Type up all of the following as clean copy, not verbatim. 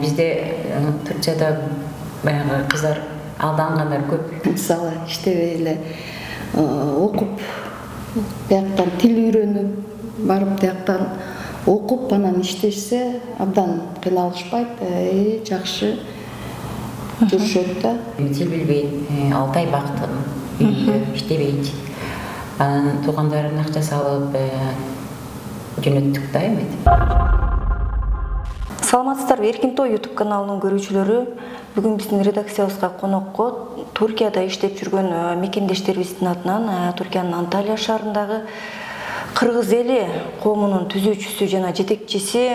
Бизде Турцияда баягы кыздар алдангандар көп. Мисалы, иштебей эле окуп, бияктан тил үйрөнүп, барып бияктан окуп, анан иштешсе, абдан кыйналышпайт, жакшы жүрүшөт да. Тил билбейт, 6 ай бактым, үйдө иштебейт. Анан туугандарына акча салып, жөнөттүк да эми. Саламатсыздарбы, Эркин Той YouTube каналынын көрүүчүлөрү. Бүгүн биздин редакциябызга конокко Туркияда иштеп жүргөн мекендештерибиздин атынан Туркиянын Анталия шаарындагы кыргыз эли коомунун түзүүчүсү жана жетекчиси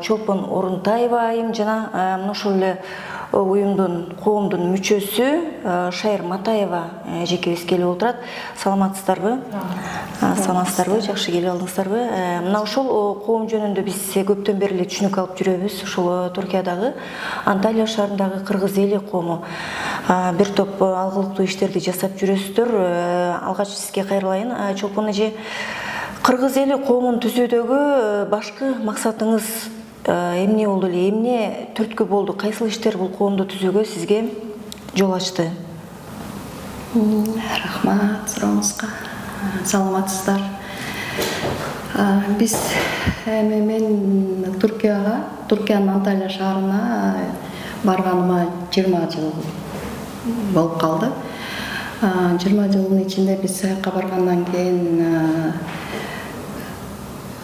Чолпон Орунтаева айым жана ошол эле коомдун мүчөсү Шайыр Матаева жекебиз келип отурат. Саламатсыздарбы? Саламатсыздарбы? Жакшы келип алдыңыздарбы? Мына ошол коом жөнүндө биз көптөн бери эле түшүнүк алып жүрөбүз. Ошол Туркиядагы Анталия шаарындагы кыргыз эли коому бир топ алгылыктуу иштерди жасап жүрөсүздөр. Алгач сизге кайрылайын. Чолпон эже, кыргыз эли коомун түзүүдөгү башкы максатыңыз эмне болду эле? Эмне түрткү болду? Кайсыл иштер бул коомду түзүүгө сизге жол ачты? Рахмат сурооңузга. Саламатсыздар. Биз мен Туркиянын Анталия шаарына барганыма 20 жыл болуп калды. 20 жылдын ичинде биз саякка баргандан кийин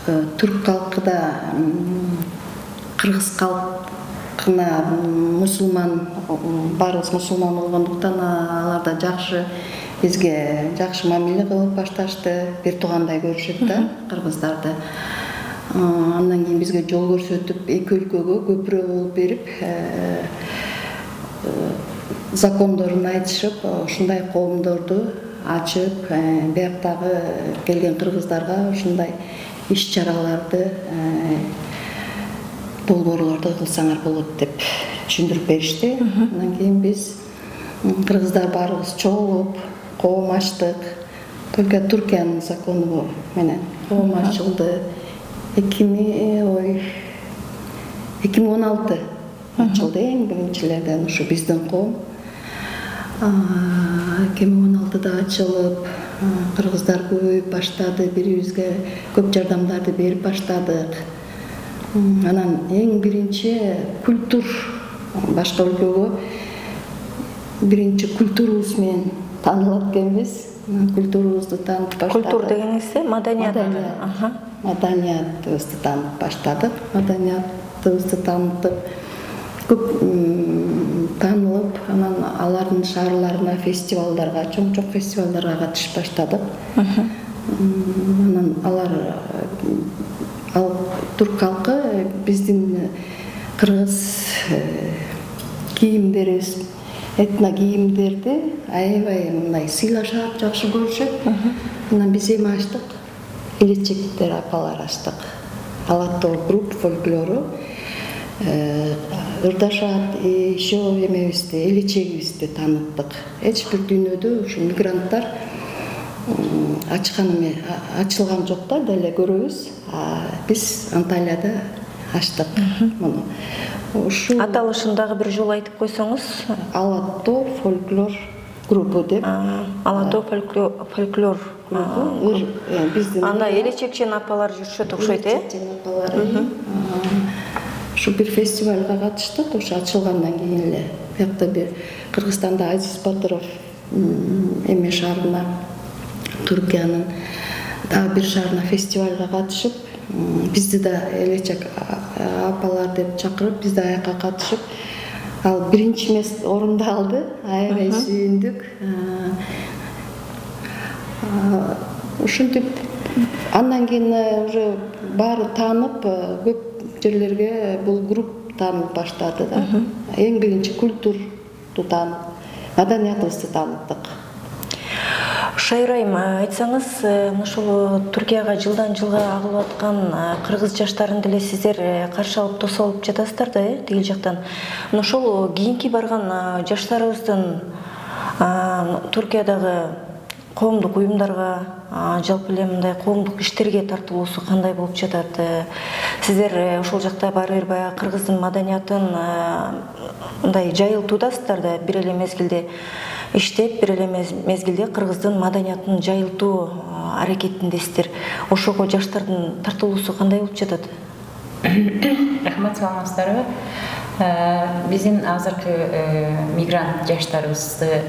түрк калкы да кыргыз калкына мусулман, баарыбыз мусулман болгондуктан аларда бизге жакшы мамиле кылып башташты, бир туугандай көрүшөт да кыргыздарды. Андан кийин бизге жол көрсөтүп, эки өлкөгө көпүрө болуп берип, закондорун айтышып, ушундай коомдорду ачып, бияктагы келген кыргыздарга ушундай иш-чараларды, долбоорлорду кылсаңар болот деп түшүндүрүп беришти. Андан кийин биз кыргыздар баарыбыз чогулуп, коом ачтык. Только Туркиянын закону менен коом ачылды. 2016 ачылды эң биринчилерден ушу биздин коом. 2016-да ачылып, кыргыздар көбөйүп баштады, бирибизге көп жардамдарды берип баштадык. Анан эң биринчи культур, башка өлкөгө биринчи культурубуз менен таанылат экенбиз. Культурубузду таанып баштадык. Культур дегениңизде маданият. Маданиятыбызды таанып баштадык. Маданиятыбызды таанытып, көп таанылып, анан алардын шаарларына, фестивалдарга, чоң-чоң фестивалдарга катышып баштадык. Анан турк калкы биздин кыргыз кийимдерибиз, этно кийимдерди аябай мындай сыйлашат, жакшы көрүшөт. Анан биз эми ачтык, келечектер апалар ачтык. Алатоо групп фольклору ырдашат, еще эмебизди, элечегибизди тааныттык. Эч бир дүйнөдө ушу мигранттар ачылган жок да, деле көрөбүз. Биз Анталияда ачтык муну. Ушу аталышындагы бир жол айтып койсоңуз? Алатоо фольклор группу деп. Алатоо фольклор группу. Анда элечекчен апалар жүрүшөт окшойт, элечекчен апалар. Ушу бир фестивалга катыштык, ушу ачылгандан кийин эле. Буякта бир Кыргызстанда Азиз Батыров эме шаарына, Туркиянын дагы бир шаарына фестивалга катышып, бизди да элечек апалар деп чакырып, биз да аяка катышып, ал биринчи орунду алды. Аябай сүйүндүк. Ушинтип андан кийин уже баары таанып, көп жерлерге бул групп таанып баштады да. Эң биринчи культурду таанып, маданиятыбызды тааныттык. Шайыр айым, айтсаңыз, ошол Туркияга жылдан жылга агылып аткан кыргыз жаштарын деле сиздер каршы алып тосуп алып жатасыздар да, тигил жактан. Ошол кийинки барган жаштарыбыздын Туркиядагы коомдук уюмдарга, жалпы эле мындай коомдук иштерге тартылуусу кандай болуп жатат? Сиздер ошол жакта баары бир баягы кыргыздын маданиятын мындай жайылтуудасыздар да, бир эле мезгилде иштеп, бир эле мезгилде кыргыздын маданиятын жайылтуу аракетиндесиздер. Ошого жаштардын тартылуусу кандай болуп жатат? Рахмат, саламатсыздарбы? Биздин азыркы мигрант жаштарыбызды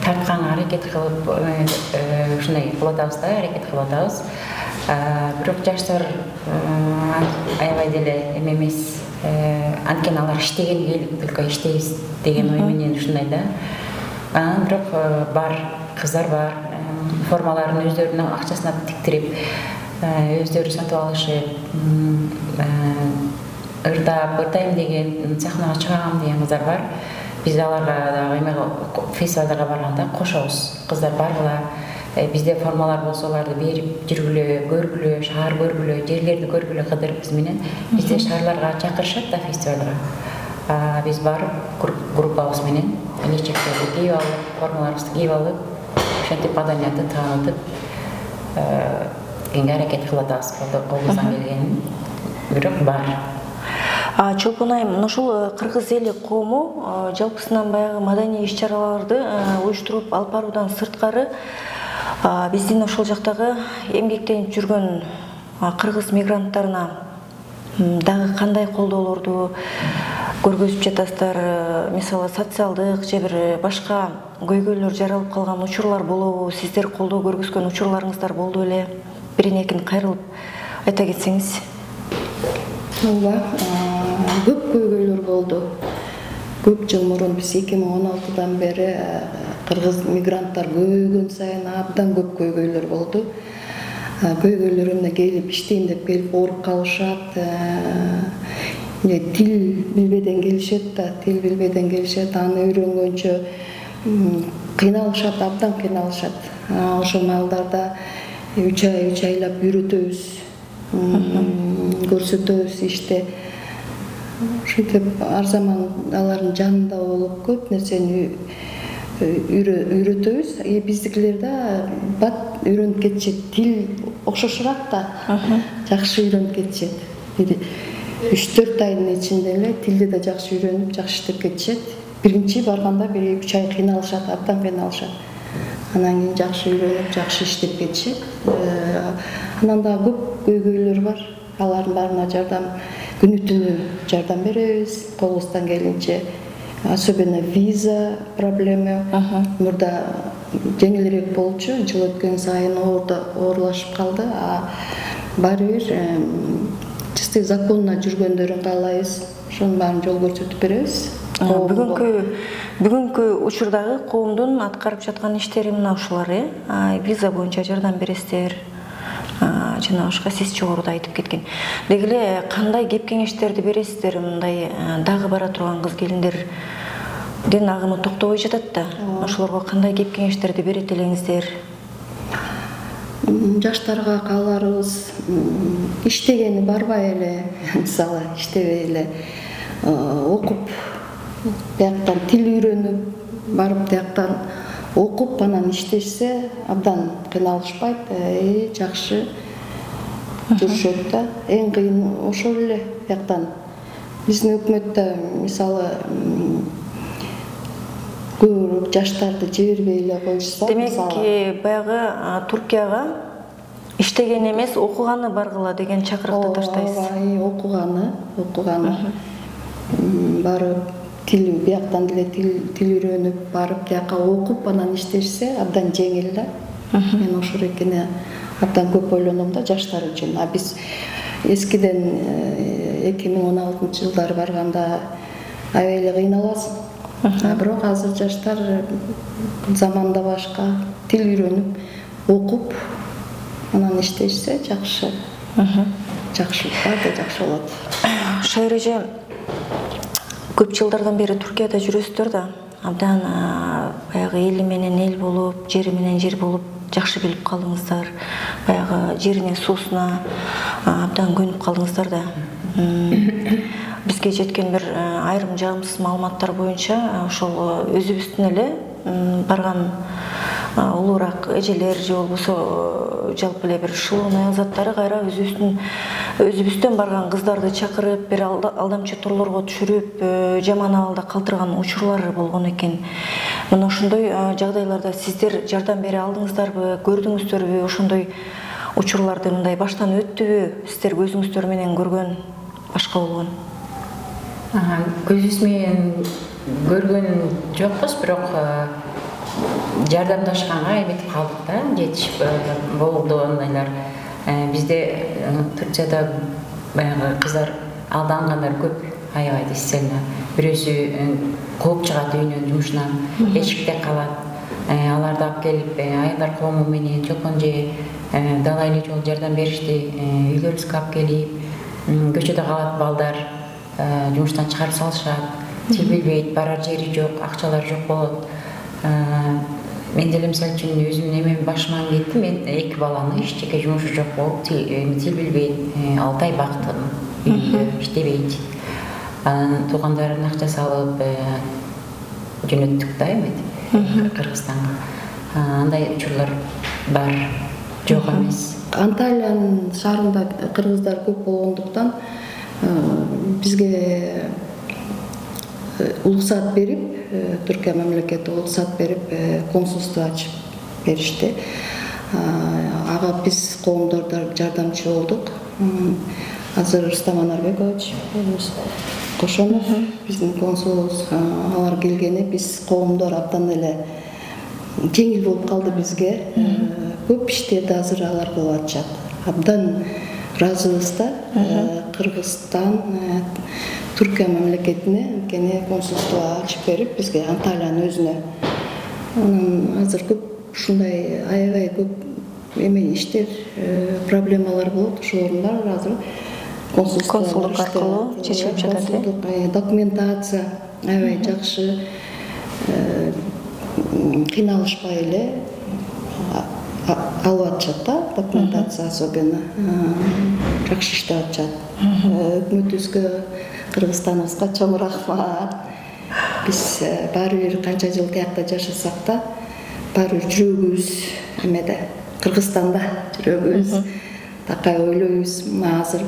тарткан аракет кылып, ушундай кылып атабыз да, аракет кылып атабыз. Бирок жаштар аябай деле эме эмес, анткени алар иштеген эл только иштейбиз деген ой менен ушундай да. Бирок бар кыздар бар, формаларын өздөрүнүн акчасына тиктирип, өздөрү сатып алышып, ырдайм деген, сахнага чыгам деген кыздар бар. Биз аларга дагы фестивалдарга барганда кошобуз. Кыздар баргыла, бизде формалар болсо аларды берип жүргүлө, көргүлө, шаар көргүлө, жерлерди көргүлө кыдырып биз менен. Бизде шаарларга чакырышат да фестивалга. Биз барып группабыз менен нечектерди кийип алып, формаларыбызды кийип алып, ошентип маданиятты таанытып, кеңге аракет кылып атабыз, колубуздан келгенин. Бирок бар. Чолпон айым, ошол кыргыз эли коому жалпысынан баягы маданий иш-чараларды уюштуруп алып баруудан сырткары биздин ошол жактагы эмгектенип жүргөн кыргыз мигранттарына дагы кандай колдоолорду көргөзүп жатасыздар? Мисалы социалдык же бир башка көйгөйлөр жаралып калган учурлар болобу? Сиздер колдоо көргөзгөн учурларыңыздар болду беле? Бирин экин кайрылып айта кетсеңиз. Ооба, көп көйгөйлөр болду. Көп жыл мурун биз 2016-дан бери кыргыз мигранттар көбөйгөн сайын абдан көп көйгөйлөр болду. Көйгөйлөрүнө келип иштейм деп келип ооруп калышат. Тил билбеден келишет да, аны үйрөнгөнчө кыйналышат, абдан кыйналышат. Ошол маалдарда 3 айлап үйрөтөбүз, көрсөтөбүз иште. Ошентип ар заман алардын жанында болуп көп нерсени үйрөтөбүз. Биздикилер да бат үйрөнүп кетишет. Тил окшошураак да, жакшы үйрөнүп кетишет. 3-4 айдын ичинде эле тилди да жакшы үйрөнүп, жакшы иштеп кетишет. Биринчи барганда 1-3 ай кыйналышат, абдан кыйналышат. Анан кийин жакшы үйрөнүп, жакшы иштеп кетишет. Анан да көп көйгөйлөр бар. Алардын баарына жардам, күнү-түнү жардам беребиз, колубуздан келинче. Особенно виза проблема. Мурда жеңилирээк болчу, жыл өткөн сайын оорлашып калды. Баары бир чисти законно жүргөндөрүн каалайбыз. Ошонун баарын жол көрсөтүп беребиз. Бүгүнкү учурдагы коомдун аткарып жаткан иштери мына ушулар, виза боюнча жардам бересиздер. Жана башка сиз жогоруда айтып кеткен. Деги эле кандай кеп кеңештерди бересиздер? Мындай дагы бара турган кыз келиндердин агымы токтобой жатат да. Ошолорго кандай кеп кеңештерди берет элеңиздер? Жаштарга кааларыбыз иштегени барбай эле, мисалы иштебей эле окуп, бияктан тил үйрөнүп, барып бияктан окуп, анан иштешсе абдан кыйналышпайт, жакшы жүрүшөт да. Эң кыйын ошол эле бияктан. Биздин өкмөттө мисалы көбүрөөк жаштарды жибербей эле коюшса, демек баягы Туркияга иштеген эмес, окуганы баргыла деген чакырыкты таштайсыз. Окуганы. Барып тил бияктан деле тил үйрөнүп, барып бияка окуп, анан иштешсе абдан жеңил да. Мен ошол экени абдан көп ойлоном да жаштар үчүн. Биз эскиден 2016-жылдары барганда аябай эле кыйналабыз. Бирок азыр жаштар заманда башка, тил үйрөнүп, окуп, анан иштешсе жакшы. Жакшы болот. Шайыр эже, көп жылдардан бери Туркияда жүрөсүздөр да. Абдан баягы эли менен эл болуп, жери менен жер болуп, жакшы билип калдыңыздар. Баягы жерине, суусуна абдан көнүп калдыңыздар да. Бизге жеткен бир айрым жагымсыз маалыматтар боюнча ошол өзүбүздүн эле барган улуураак эжелер же болбосо жалпы эле бир шылуун аял заттары кайра өзүбүздөн барган кыздарды чакырып бир алдамчы торлорго түшүрүп жаман абалда калтырган учурлар болгон экен. Мына ошондой жагдайларда сиздер жардам бере алдыңыздарбы, көрдүңүздөрбү? Ошондой учурларды мындай баштан өттүбү? Сиздер көзүңүздөр менен көргөн башка болгон? Көзүбүз менен көргөн жокпуз, бирок жардамдашканга эметип калдык да, жетишип болду андайлар. Бизде Турцияда баягы кыздар алдангандар көп, аябай действительно. Бирөөсү кууп чыгат үйүнөн, жумушунан, эшикте калат. Аларды алып келип, аялдар коому менен чолпон же далайлы жол жардам беришти, үйлөрүбүзгө алып келип, көчөдө калат балдар, жумуштан чыгарып салышат, тил билбейт, барар жери жок, акчалар жок болот. Мен деле мисалы үчүн өзүмдүн эмем башыман кетти. Мен 2 баланы эчтеке жумушу жок болуп, тил билбейт, 6 ай бактым, үйдө иштебейт. Туугандарына акча салып жөнөттүк да эметип Кыргызстанга. Андай учурлар бар, жок эмес. Анталиянын шаарында кыргыздар көп болгондуктан бизге уруксат берип, Түркия мамлекети уруксат берип, консулство ачып беришти. Ага биз коомдордо жардамчы болдук. Азыр Рустам Анарбекович Кошонов биздин консулубуз, алар келгени биз коомдор абдан эле жеңил болуп калды бизге. Көп иштерди азыр алар кылып атышат. Абдан разыбыз да. Кыргызстан Түркия мамлекетине кене консулство ачып берип бизге, Анталиянын өзүнө. Азыр көп ушундай аябай көп иштер, проблемалар болот. Ошолордун азыр консулдук аркылуу чечилип жатат. Документация аябай жакшы, кыйналышпай эле алып атышат да, документация особенно жакшы иштеп атышат. Өкмөтүбүзгө, Кыргызстаныбызга чоң рахмат. Биз баары бир канча жыл каякта жашасак да, баары бир жүрөгүбүз эмеде, Кыргызстанда жүрөгүбүз такай ойлойбуз. Азыр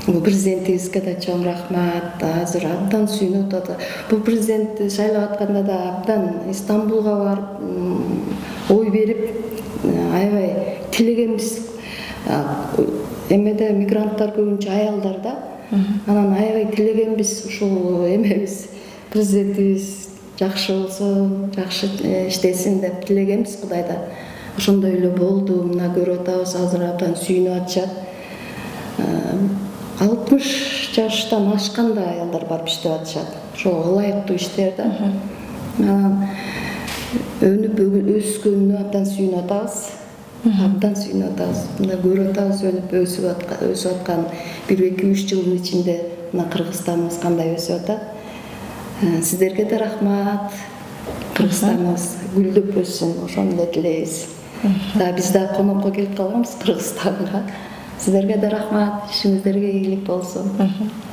бул президентибизге да чоң рахмат. Азыр абдан сүйүнүп атат. Бул президентти шайлап атканда да абдан Истанбулга барып ой берип, аябай тилегенбиз. Эмеде мигранттар көбүнчө аялдар да. Анан аябай тилегенбиз, ушул эмебиз, президентибиз жакшы болсун, жакшы иштесин деп тилегенбиз Кудайдан. Ошондой эле болду. Мына көрүп атабыз, азыр абдан сүйүнүп атышат. 60 жаштан ашкан да аялдар барып иштеп атышат. Ошого ылайыктуу иштер да. Анан өнүп өскөнүнө абдан сүйүнүп атабыз. Абдан сүйүнүп атабыз. Мына көрүп атабыз, өнүп өсүп аткан 1-2-3 жылдын ичинде мына Кыргызстаныбыз кандай өсүп атат. Сиздерге да рахмат. Кыргызстаныбыз гүлдөп өссүн, ошону эле тилейбиз. Биз да конокко келип калганбыз Кыргызстанга. Сиздерге да рахмат, ишиңиздерге ийгилик болсун.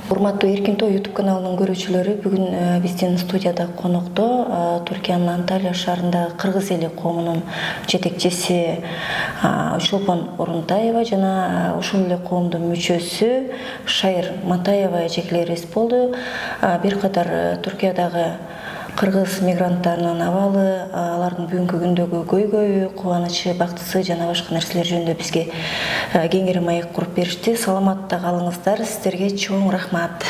Урматтуу Эркин Той YouTube каналынын көрүүчүлөрү, бүгүн биздин студияда конокто Түркиянын Анталия шаарындагы кыргыз эли коомунун жетекчиси Чолпон Орунтаева жана ушул эле коомдун мүчөсү Шайыр Матаева эжекелерибиз болду. Бир катар Түркиядагы кыргыз мигранттарынын абалы, алардын бүгүнкү күндөгү көйгөйү, кубанычы, бактысы жана башка нерселер жөнүндө бизге кеңири маек куруп беришти. Саламатта калыңыздар, сиздерге чоң рахмат.